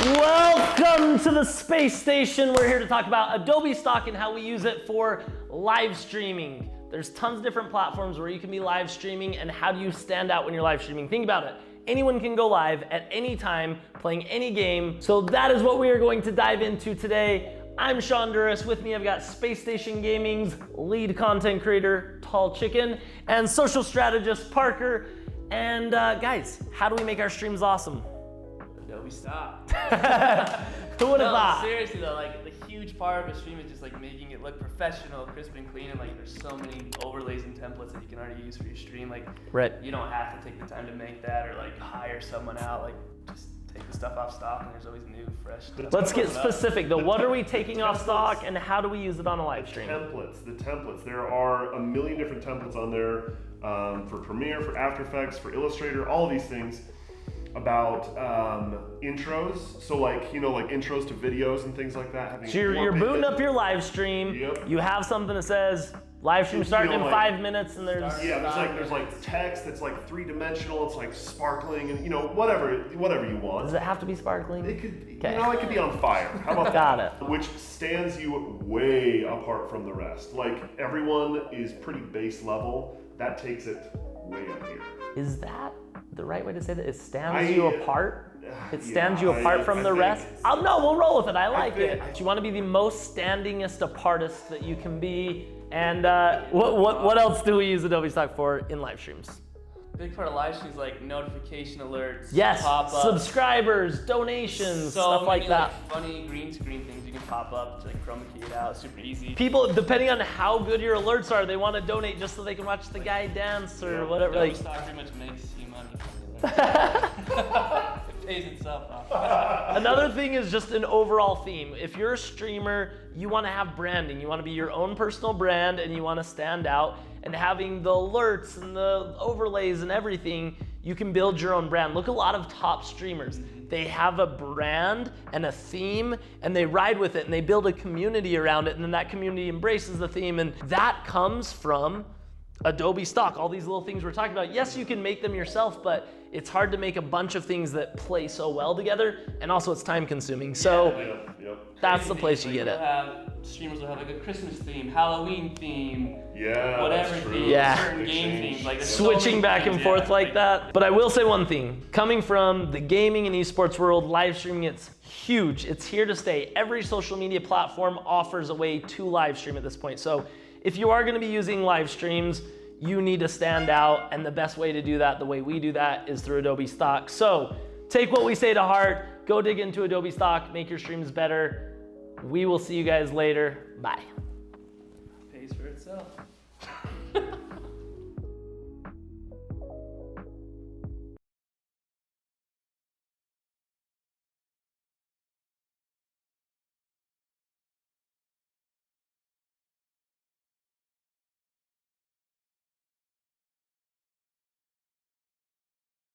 Welcome to the space station. We're here to talk about Adobe Stock and how we use it for live streaming. There's tons of different platforms where you can be live streaming, and how do you stand out when you're live streaming? Think about it. Anyone can go live at any time, playing any game. So that is what we are going to dive into today. I'm Sean Duras. With me, I've got Space Station Gaming's lead content creator, Tall Chicken, and social strategist, Parker. And guys, how do we make our streams awesome? Adobe Stock. Who would have No, thought? seriously though, like the huge part of a stream is just like making it look professional, crisp and clean, and like there's so many overlays and templates that you can already use for your stream. Like Right. you don't have to take the time to make that or like hire someone out. Like just take the stuff off stock and there's always new, fresh stuff. Let's get specific though. What are we taking off stock and how do we use it on a live stream? The templates. There are a million different templates on there for Premiere, for After Effects, for Illustrator, all of these things. About intros, so like like intros to videos and things like that. So you're booting up your live stream. Yep. You have something that says live stream starting in 5 minutes, and there's there's like text that's like three-dimensional. It's like sparkling and whatever you want. Does it have to be sparkling? It could Okay. it could be on fire. How about Got that? it. Which stands you way apart from the rest. Like everyone is pretty base level. That takes it way up here. Is that the right way to say that? It stands you apart? It stands you I apart from the think rest? Oh no, we'll roll with it. I like think- it. You want to be the most standingest apartist that you can be. And what else do we use Adobe Stock for in live streams? Big part of live streams like notification alerts, Yes, pop up, subscribers, donations, so stuff like many, that. funny green screen things you can pop up to like chroma key it out, super easy. People, depending on how good your alerts are, they want to donate just so they can watch the guy dance or whatever. Adobe Like, Stock pretty much makes you money. It pays itself off. another thing is just an overall theme. If you're a streamer, you want to have branding. You want to be your own personal brand and you want to stand out. And having the alerts and the overlays and everything, you can build your own brand. Look at a lot of top streamers. They have a brand and a theme and they ride with it and they build a community around it, and then that community embraces the theme, and that comes from Adobe Stock. All these little things we're talking about. Yes, you can make them yourself, but it's hard to make a bunch of things that play so well together, and also it's time consuming. So that's the place you get it. Streamers will have like a Christmas theme, Halloween theme, whatever that's true. theme, Yeah. certain game themes. Like there's so Switching many back things, and forth yeah. like that. But I will say one thing, coming from the gaming and esports world, live streaming, it's huge. It's here to stay. Every social media platform offers a way to live stream at this point. So if you are gonna be using live streams, you need to stand out, and the best way to do that, the way we do that, is through Adobe Stock. So take what we say to heart, go dig into Adobe Stock, make your streams better. We will see you guys later. Bye. Pays for itself.